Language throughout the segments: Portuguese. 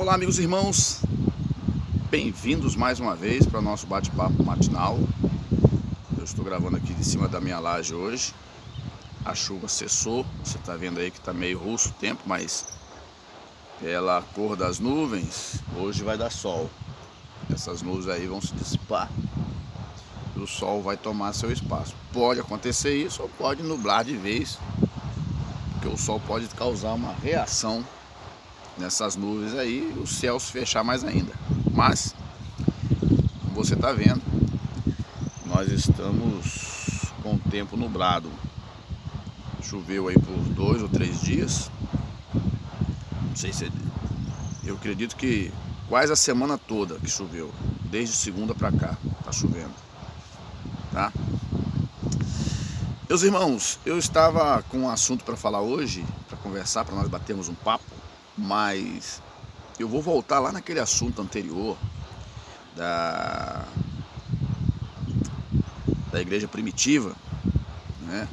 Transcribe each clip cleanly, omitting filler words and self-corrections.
Olá, amigos e irmãos, bem-vindos mais uma vez para o nosso bate-papo matinal. Eu estou gravando aqui de cima da minha laje hoje. A chuva cessou, você está vendo aí que está meio russo o tempo, mas pela cor das nuvens, hoje vai dar sol. Essas nuvens aí vão se dissipar e o sol vai tomar seu espaço. Pode acontecer isso ou pode nublar de vez, porque o sol pode causar uma reação nessas nuvens aí, o céu se fechar mais ainda. Mas, como você está vendo, nós estamos com o tempo nublado. Choveu aí por 2 ou 3 dias. Não sei se... Eu acredito que quase a semana toda que choveu. Desde segunda para cá, tá chovendo. Tá? Meus irmãos, eu estava com um assunto para falar hoje, para conversar, para nós batermos um papo. Mas eu vou voltar lá naquele assunto anterior da igreja primitiva, né?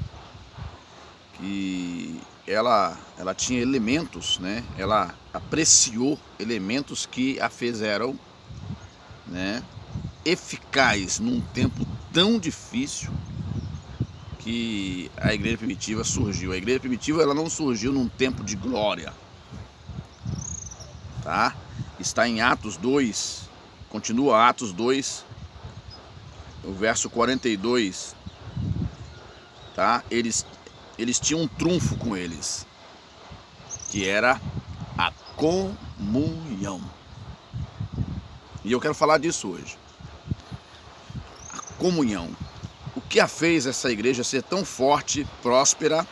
Que ela tinha elementos, né? Ela apreciou elementos que a fizeram, né, eficaz num tempo tão difícil que a igreja primitiva surgiu. A igreja primitiva ela não surgiu num tempo de glória. Tá? Está em Atos 2, continua Atos 2, o verso 42, tá? Eles tinham um trunfo com eles, que era a comunhão. E eu quero falar disso hoje. A comunhão. O que a fez essa igreja ser tão forte, próspera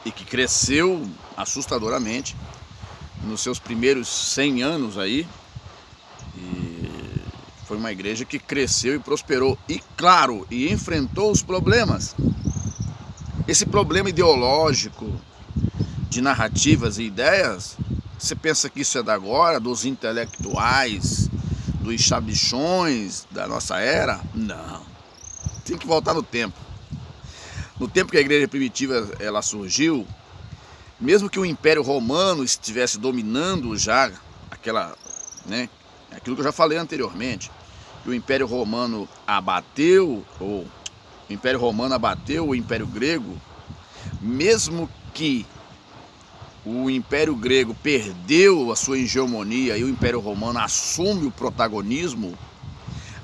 e que cresceu assustadoramente nos seus primeiros 100 anos aí, e foi uma igreja que cresceu e prosperou, e claro, e enfrentou os problemas. Esse problema ideológico, de narrativas e ideias, você pensa que isso é da agora, dos intelectuais, dos sabichões da nossa era? Não, tem que voltar no tempo. No tempo que a igreja primitiva ela surgiu, mesmo que o Império Romano estivesse dominando já aquela, né, aquilo que eu já falei anteriormente, que o Império Romano abateu, ou o Império Romano abateu o Império Grego, mesmo que o Império Grego perdeu a sua hegemonia e o Império Romano assume o protagonismo,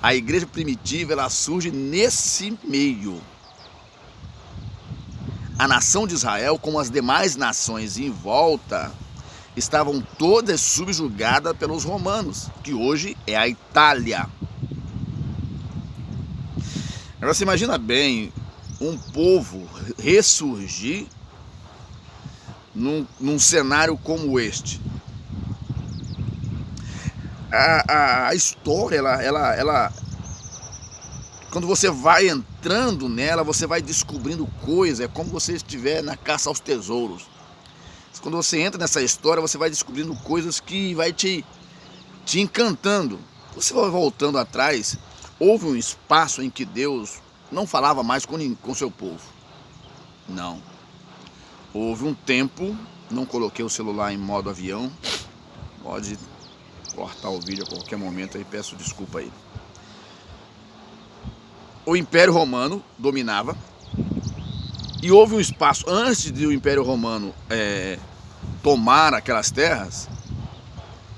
a igreja primitiva ela surge nesse meio. A nação de Israel, como as demais nações em volta, estavam todas subjugadas pelos romanos, que hoje é a Itália. Agora você imagina bem um povo ressurgir num cenário como este. A história, ela quando você vai entrando nela, você vai descobrindo coisas. É como você estiver na caça aos tesouros. Quando você entra nessa história, você vai descobrindo coisas que vai te encantando. Você vai voltando atrás, houve um espaço em que Deus não falava mais com seu povo. Não. Houve um tempo, não coloquei o celular em modo avião, pode cortar o vídeo a qualquer momento aí, peço desculpa aí. O Império Romano dominava e houve um espaço antes do Império Romano tomar aquelas terras.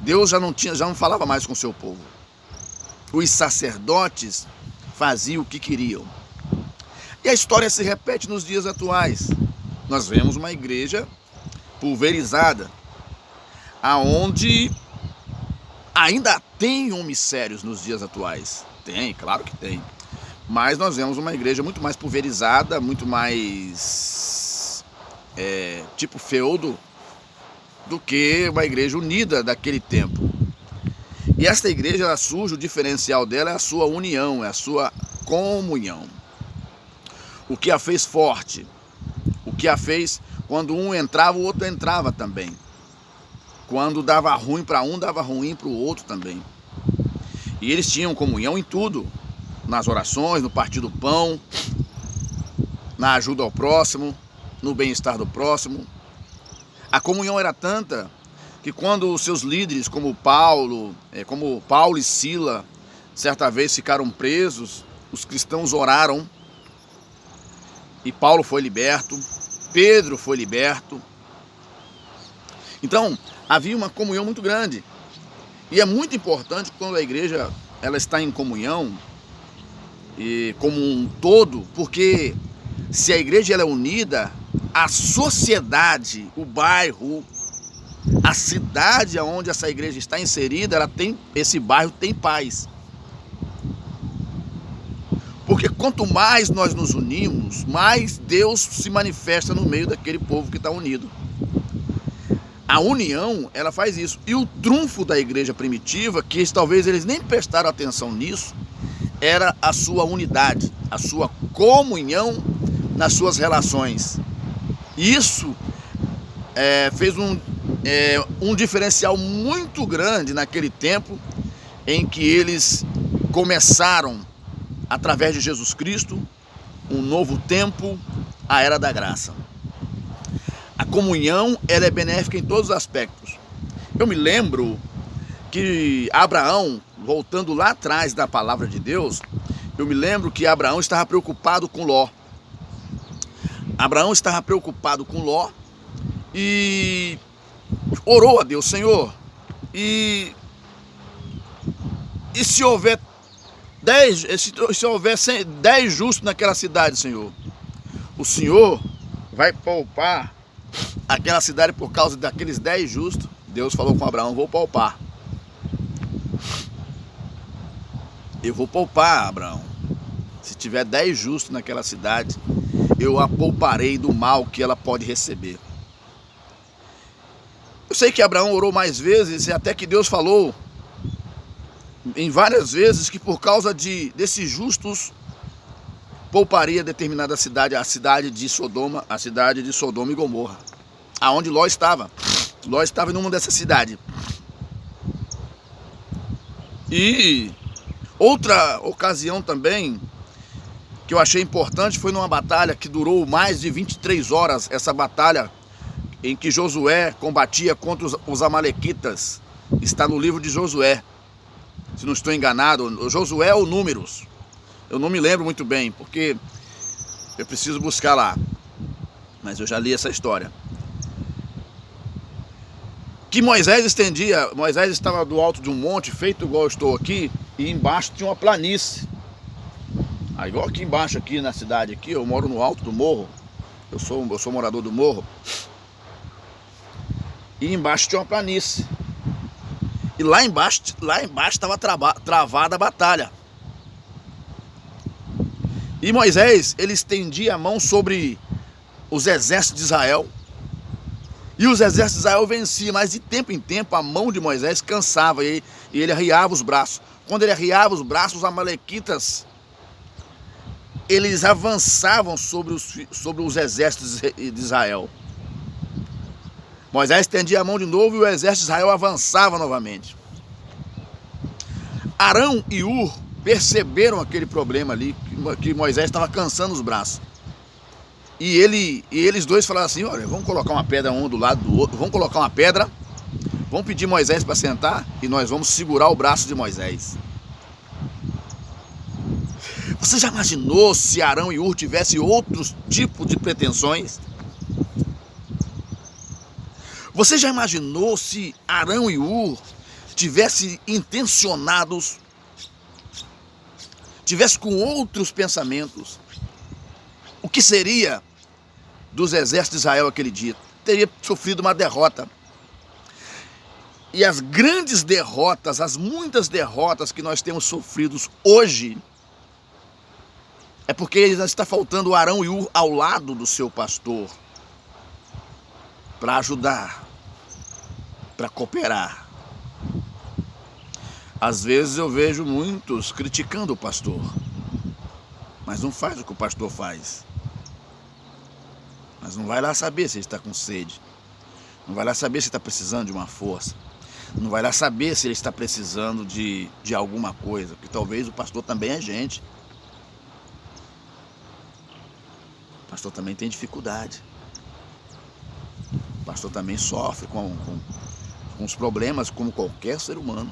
Deus já não falava mais com o seu povo. Os sacerdotes faziam o que queriam. E a história se repete nos dias atuais. Nós vemos uma igreja pulverizada, aonde ainda tem homens sérios nos dias atuais. Tem, claro que tem. Mas nós vemos uma igreja muito mais pulverizada, muito mais tipo feudo, do que uma igreja unida daquele tempo. E esta igreja ela surge, o diferencial dela é a sua união, é a sua comunhão. O que a fez forte, o que a fez quando um entrava, o outro entrava também. Quando dava ruim para um, dava ruim para o outro também. E eles tinham comunhão em tudo. Nas orações, no partir do pão, na ajuda ao próximo, no bem-estar do próximo. A comunhão era tanta que quando os seus líderes, como Paulo e Sila, certa vez ficaram presos, os cristãos oraram e Paulo foi liberto, Pedro foi liberto. Então, havia uma comunhão muito grande. E é muito importante quando a igreja ela está em comunhão, e como um todo, porque se a igreja ela é unida, a sociedade, o bairro, a cidade onde essa igreja está inserida, esse bairro tem paz. Porque quanto mais nós nos unimos, mais Deus se manifesta no meio daquele povo que está unido. A união, ela faz isso. E o trunfo da igreja primitiva, que talvez eles nem prestaram atenção nisso, era a sua unidade, a sua comunhão nas suas relações. Isso fez um diferencial muito grande naquele tempo em que eles começaram, através de Jesus Cristo, um novo tempo, a Era da Graça. A comunhão ela é benéfica em todos os aspectos. Eu me lembro que Abraão, voltando lá atrás da palavra de Deus, eu me lembro que Abraão estava preocupado com Ló. Abraão estava preocupado com Ló e orou a Deus: Senhor, e se houver 10 justos naquela cidade, Senhor, o Senhor vai poupar aquela cidade por causa daqueles 10 justos? Deus falou com Abraão: vou poupar. Eu vou poupar, Abraão. Se tiver 10 justos naquela cidade, eu a pouparei do mal que ela pode receber. Eu sei que Abraão orou mais vezes, e até que Deus falou em várias vezes que por causa desses justos pouparia determinada cidade, a cidade de Sodoma e Gomorra, aonde Ló estava. Ló estava em uma dessa cidade. E outra ocasião também que eu achei importante foi numa batalha que durou mais de 23 horas, essa batalha em que Josué combatia contra os amalequitas. Está no livro de Josué, se não estou enganado, Josué ou Números. Eu não me lembro muito bem, porque eu preciso buscar lá, mas eu já li essa história. Que Moisés estava do alto de um monte, feito igual eu estou aqui, e embaixo tinha uma planície. Aí, igual aqui embaixo, aqui na cidade, aqui, eu moro no alto do morro, eu sou morador do morro, e embaixo tinha uma planície. E lá embaixo estava travada a batalha. E Moisés, ele estendia a mão sobre os exércitos de Israel. E os exércitos de Israel venciam, mas de tempo em tempo a mão de Moisés cansava e ele arriava os braços. Quando ele arriava os braços, os amalequitas, eles avançavam sobre os exércitos de Israel. Moisés estendia a mão de novo e o exército de Israel avançava novamente. Arão e Ur perceberam aquele problema ali, que Moisés estava cansando os braços. E eles dois falaram assim: olha, vamos colocar uma pedra um do lado do outro, vamos colocar uma pedra, vamos pedir Moisés para sentar e nós vamos segurar o braço de Moisés. Você já imaginou se Arão e Ur tivessem outros tipos de pretensões? Você já imaginou se Arão e Ur tivessem intencionados, tivessem com outros pensamentos? O que seria dos exércitos de Israel aquele dia? Teria sofrido uma derrota. E as grandes derrotas, as muitas derrotas que nós temos sofrido hoje, é porque está faltando Arão e Ur ao lado do seu pastor, para ajudar, para cooperar. Às vezes eu vejo muitos criticando o pastor, mas não faz o que o pastor faz. Mas não vai lá saber se ele está com sede, não vai lá saber se está precisando de uma força, não vai lá saber se ele está precisando de alguma coisa, porque talvez o pastor também é gente. O pastor também tem dificuldade. O pastor também sofre com os problemas como qualquer ser humano.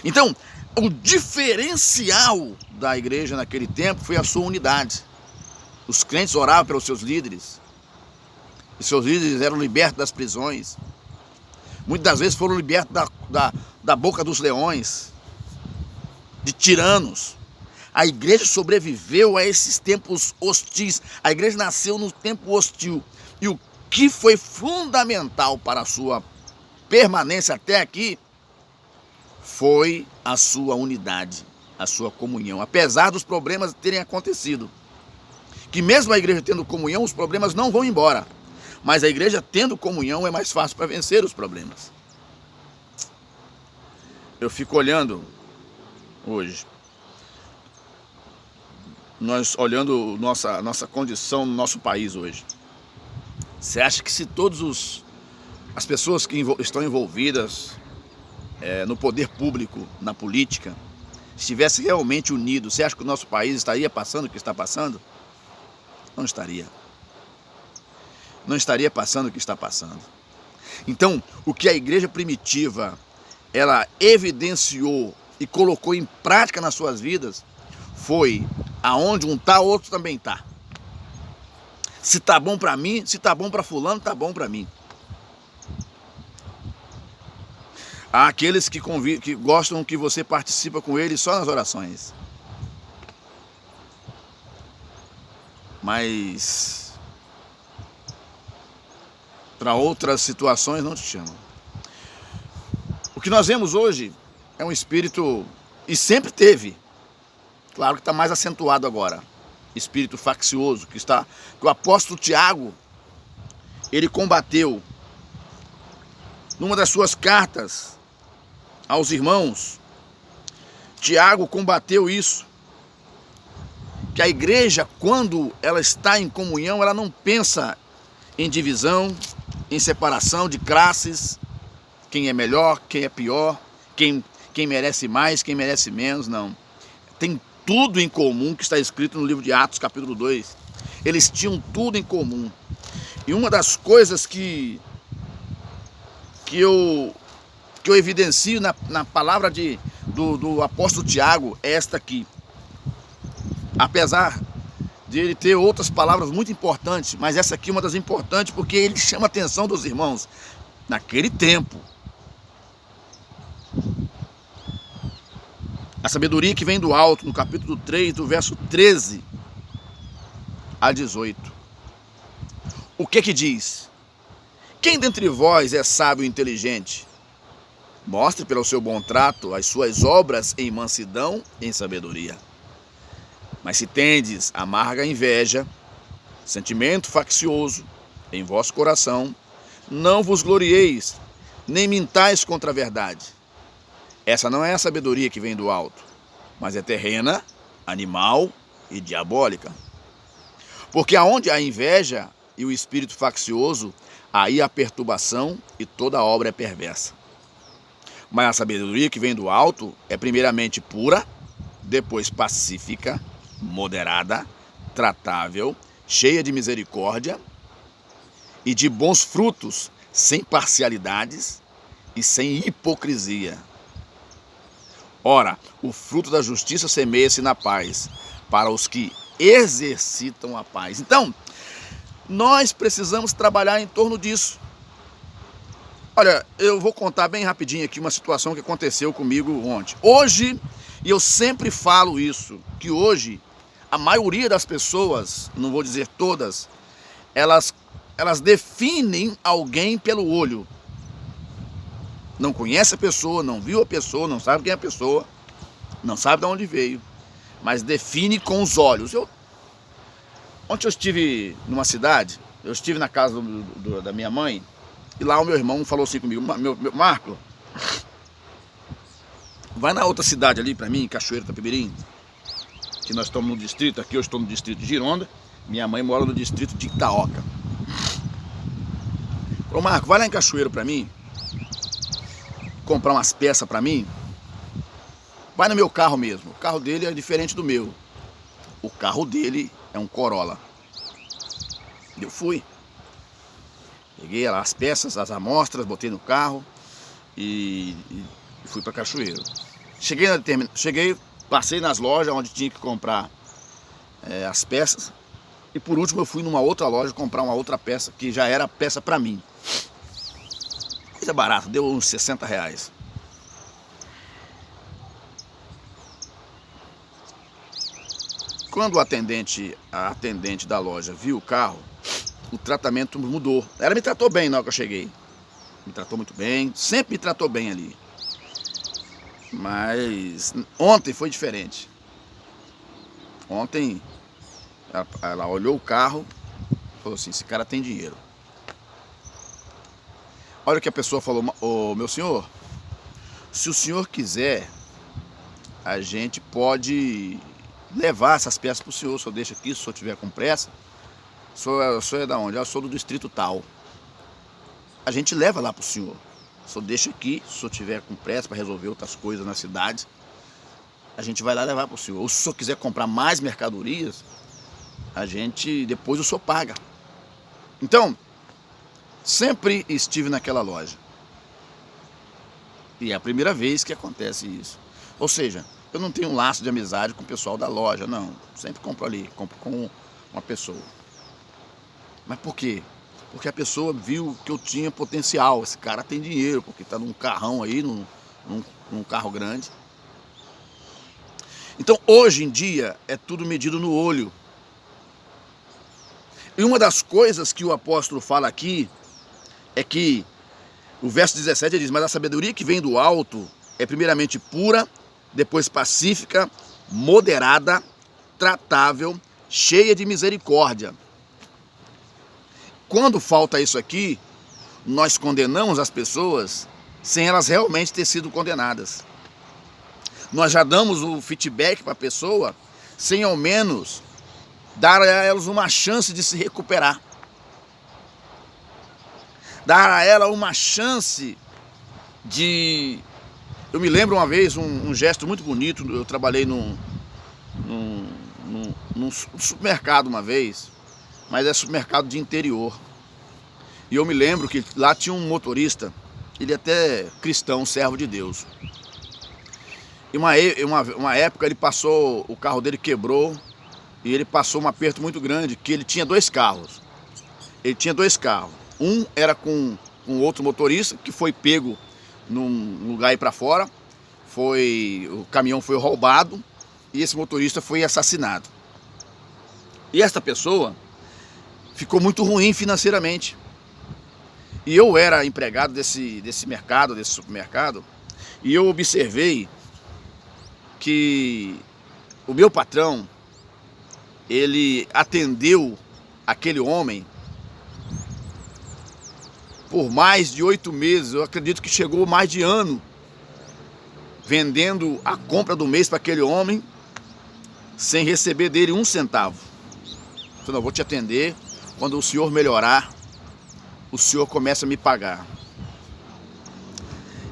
Então, o diferencial da igreja naquele tempo foi a sua unidade. Os crentes oravam pelos seus líderes. E seus líderes eram libertos das prisões. Muitas vezes foram libertos da boca dos leões, de tiranos. A igreja sobreviveu a esses tempos hostis. A igreja nasceu no tempo hostil. E o que foi fundamental para a sua permanência até aqui foi a sua unidade, a sua comunhão. Apesar dos problemas terem acontecido. Que mesmo a igreja tendo comunhão, os problemas não vão embora. Mas a igreja tendo comunhão é mais fácil para vencer os problemas. Eu fico olhando hoje, nós olhando nossa condição no nosso país hoje. Você acha que se as pessoas que estão envolvidas no poder público, na política, estivessem realmente unidos, você acha que o nosso país estaria passando o que está passando? Não estaria. Não estaria passando o que está passando. Então, o que a igreja primitiva, ela evidenciou e colocou em prática nas suas vidas, foi aonde um tá, outro também tá. Se tá bom para mim, se tá bom para fulano, tá bom para mim. Há aqueles que gostam que você participa com eles só nas orações. Mas para outras situações não te chamam. O que nós vemos hoje é um espírito, e sempre teve, claro que está mais acentuado agora, espírito faccioso, que o apóstolo Tiago, ele combateu numa das suas cartas aos irmãos. Tiago combateu isso, que a igreja, quando ela está em comunhão, ela não pensa em divisão, em separação de classes, quem é melhor, quem é pior, quem merece mais, quem merece menos, não. Tem tudo em comum que está escrito no livro de Atos, capítulo 2. Eles tinham tudo em comum. E uma das coisas que eu evidencio na palavra do apóstolo Tiago é esta aqui. Apesar de ele ter outras palavras muito importantes, mas essa aqui é uma das importantes porque ele chama a atenção dos irmãos. Naquele tempo, a sabedoria que vem do alto, no capítulo 3, do verso 13 a 18. O que diz? Quem dentre vós é sábio e inteligente? Mostre pelo seu bom trato as suas obras em mansidão e em sabedoria. Mas se tendes amarga inveja, sentimento faccioso em vosso coração, não vos glorieis, nem mintais contra a verdade. Essa não é a sabedoria que vem do alto, mas é terrena, animal e diabólica. Porque aonde há inveja e o espírito faccioso, aí há perturbação e toda obra é perversa. Mas a sabedoria que vem do alto é primeiramente pura, depois pacífica, moderada, tratável, cheia de misericórdia e de bons frutos, sem parcialidades e sem hipocrisia. Ora, o fruto da justiça semeia-se na paz, para os que exercitam a paz. Então, nós precisamos trabalhar em torno disso. Olha, eu vou contar bem rapidinho aqui uma situação que aconteceu comigo ontem. Hoje, e eu sempre falo isso, que hoje a maioria das pessoas, não vou dizer todas, elas definem alguém pelo olho. Não conhece a pessoa, não viu a pessoa, não sabe quem é a pessoa, não sabe de onde veio, mas define com os olhos. Ontem eu estive numa cidade, eu estive na casa da minha mãe, e lá o meu irmão falou assim comigo: Marco, vai na outra cidade ali para mim, Cachoeiro do Itapemirim, que nós estamos no distrito, aqui eu estou no distrito de Gironda, minha mãe mora no distrito de Itaoca. Falou: Marco, vai lá em Cachoeiro para mim, comprar umas peças para mim. Vai no meu carro mesmo. O carro dele é diferente do meu. O carro dele é um Corolla. Eu fui. Peguei lá as peças, as amostras, botei no carro e fui para Cachoeiro. Cheguei, passei nas lojas onde tinha que comprar as peças. E por último eu fui numa outra loja comprar uma outra peça, que já era peça para mim. Coisa barata, deu uns R$60. Quando a atendente da loja viu o carro, o tratamento mudou. Ela me tratou bem na hora que eu cheguei. Me tratou muito bem, sempre me tratou bem ali. Mas ontem foi diferente. Ontem ela olhou o carro e falou assim: esse cara tem dinheiro. Olha o que a pessoa falou: ô, meu senhor, se o senhor quiser, a gente pode levar essas peças para o senhor. O senhor deixa aqui, se o senhor tiver com pressa. O senhor é da onde? Eu sou do distrito tal. A gente leva lá para o senhor. O senhor deixa aqui, se o senhor tiver com pressa para resolver outras coisas na cidade, a gente vai lá levar para o senhor. Ou se o senhor quiser comprar mais mercadorias, depois o senhor paga. Então, sempre estive naquela loja. E é a primeira vez que acontece isso. Ou seja, eu não tenho um laço de amizade com o pessoal da loja, não. Sempre compro ali, compro com uma pessoa. Mas por quê? Porque a pessoa viu que eu tinha potencial. Esse cara tem dinheiro, porque está num carrão aí, num carro grande. Então, hoje em dia, é tudo medido no olho. E uma das coisas que o apóstolo fala aqui é que o verso 17 diz: mas a sabedoria que vem do alto é primeiramente pura, depois pacífica, moderada, tratável, cheia de misericórdia. Quando falta isso aqui, nós condenamos as pessoas sem elas realmente ter sido condenadas. Nós já damos o feedback para a pessoa sem ao menos dar a elas uma chance de se recuperar. Dar a ela uma chance de... Eu me lembro uma vez, um gesto muito bonito. Eu trabalhei num supermercado uma vez, mas é supermercado de interior. E eu me lembro que lá tinha um motorista, ele até cristão, servo de Deus. E uma época ele passou, o carro dele quebrou, e ele passou um aperto muito grande, que ele tinha dois carros. Ele tinha dois carros. Um era com outro motorista, que foi pego num lugar aí para fora. O caminhão foi roubado e esse motorista foi assassinado. E esta pessoa ficou muito ruim financeiramente. E eu era empregado desse supermercado, e eu observei que o meu patrão, ele atendeu aquele homem por mais de 8 meses, eu acredito que chegou mais de ano, vendendo a compra do mês para aquele homem, sem receber dele um centavo. Então, eu vou te atender, quando o senhor melhorar, o senhor começa a me pagar.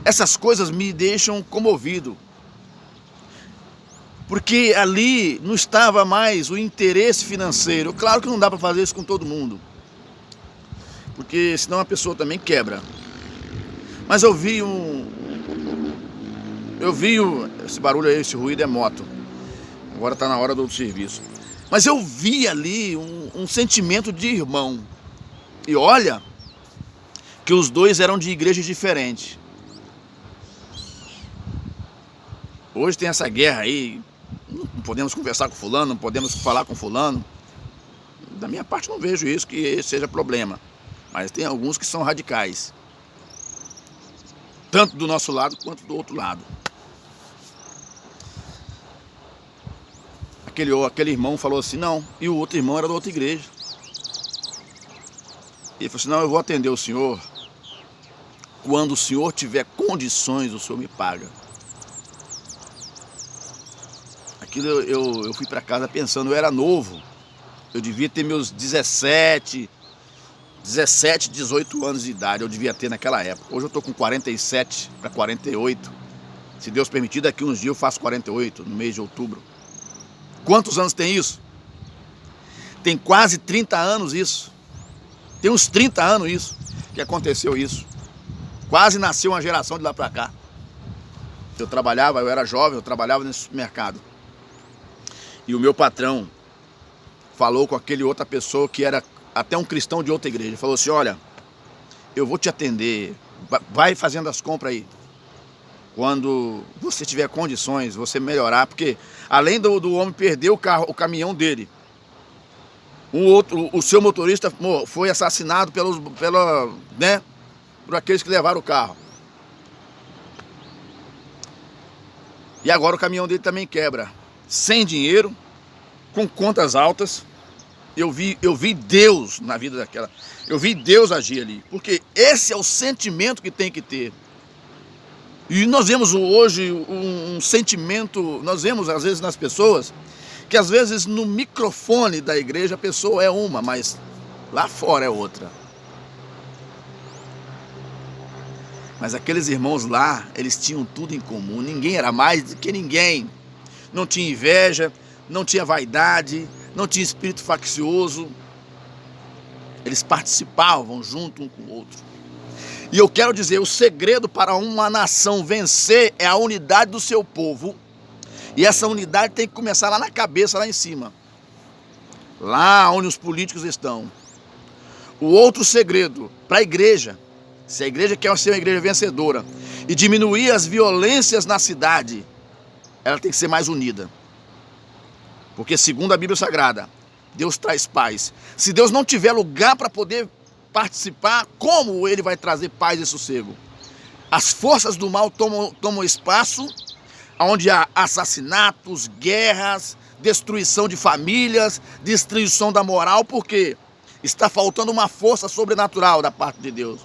Essas coisas me deixam comovido, porque ali não estava mais o interesse financeiro. Claro que não dá para fazer isso com todo mundo, porque senão a pessoa também quebra. Mas eu vi esse barulho aí, esse ruído é moto. Agora está na hora do serviço. Mas eu vi ali um sentimento de irmão. E olha que os dois eram de igrejas diferentes. Hoje tem essa guerra aí, não podemos conversar com fulano, não podemos falar com fulano. Da minha parte não vejo isso que seja problema, mas tem alguns que são radicais, tanto do nosso lado quanto do outro lado. Aquele irmão falou assim, não, e o outro irmão era da outra igreja. Ele falou assim, não, eu vou atender o senhor, quando o senhor tiver condições, o senhor me paga. Aquilo eu fui para casa pensando, eu era novo, eu devia ter meus 17, 18 anos de idade, eu devia ter naquela época. Hoje eu estou com 47 para 48, se Deus permitir, daqui uns dias eu faço 48, no mês de outubro. Quantos anos tem isso? Tem quase 30 anos isso. Tem uns 30 anos isso. que aconteceu isso. Quase nasceu uma geração de lá para cá. Eu era jovem, eu trabalhava nesse supermercado. E o meu patrão falou com aquele outra pessoa que era até um cristão de outra igreja. Falou assim, olha, eu vou te atender, vai fazendo as compras aí. Quando você tiver condições, você melhorar, porque além do homem perder o caminhão dele, o seu motorista foi assassinado por aqueles que levaram o carro. E agora o caminhão dele também quebra. Sem dinheiro, com contas altas. Eu vi Deus na vida daquela. Eu vi Deus agir ali. Porque esse é o sentimento que tem que ter. E nós vemos hoje um sentimento, nós vemos às vezes nas pessoas, que às vezes no microfone da igreja a pessoa é uma, mas lá fora é outra. Mas aqueles irmãos lá, eles tinham tudo em comum, ninguém era mais do que ninguém. Não tinha inveja, não tinha vaidade, não tinha espírito faccioso. Eles participavam junto um com o outro. E eu quero dizer, o segredo para uma nação vencer é a unidade do seu povo. E essa unidade tem que começar lá na cabeça, lá em cima. Lá onde os políticos estão. O outro segredo para a igreja, se a igreja quer ser uma igreja vencedora e diminuir as violências na cidade, ela tem que ser mais unida. Porque segundo a Bíblia Sagrada, Deus traz paz. Se Deus não tiver lugar para poder participar, como ele vai trazer paz e sossego? As forças do mal tomam espaço, onde há assassinatos, guerras, destruição de famílias, destruição da moral, porque está faltando uma força sobrenatural da parte de Deus.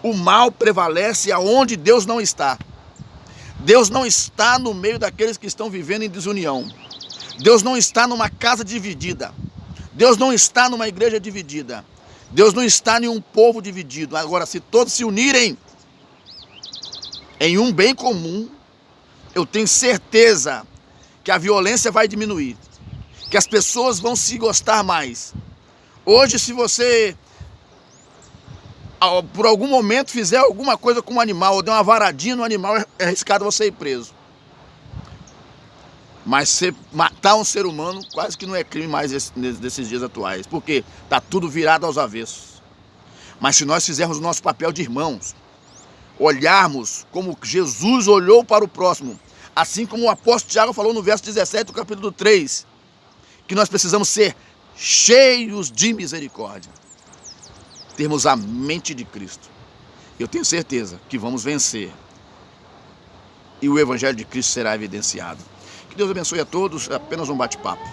O mal prevalece aonde Deus não está. Deus não está no meio daqueles que estão vivendo em desunião. Deus não está numa casa dividida. Deus não está numa igreja dividida. Deus não está em um povo dividido. Agora, se todos se unirem em um bem comum, eu tenho certeza que a violência vai diminuir, que as pessoas vão se gostar mais. Hoje, se você, por algum momento, fizer alguma coisa com um animal, ou der uma varadinha no animal, é arriscado você ir preso. Mas você matar um ser humano quase que não é crime mais nesses dias atuais, porque está tudo virado aos avessos. Mas se nós fizermos o nosso papel de irmãos, olharmos como Jesus olhou para o próximo, assim como o apóstolo Tiago falou no verso 17 do capítulo 3, que nós precisamos ser cheios de misericórdia, termos a mente de Cristo. Eu tenho certeza que vamos vencer e o Evangelho de Cristo será evidenciado. Que Deus abençoe a todos, é apenas um bate-papo.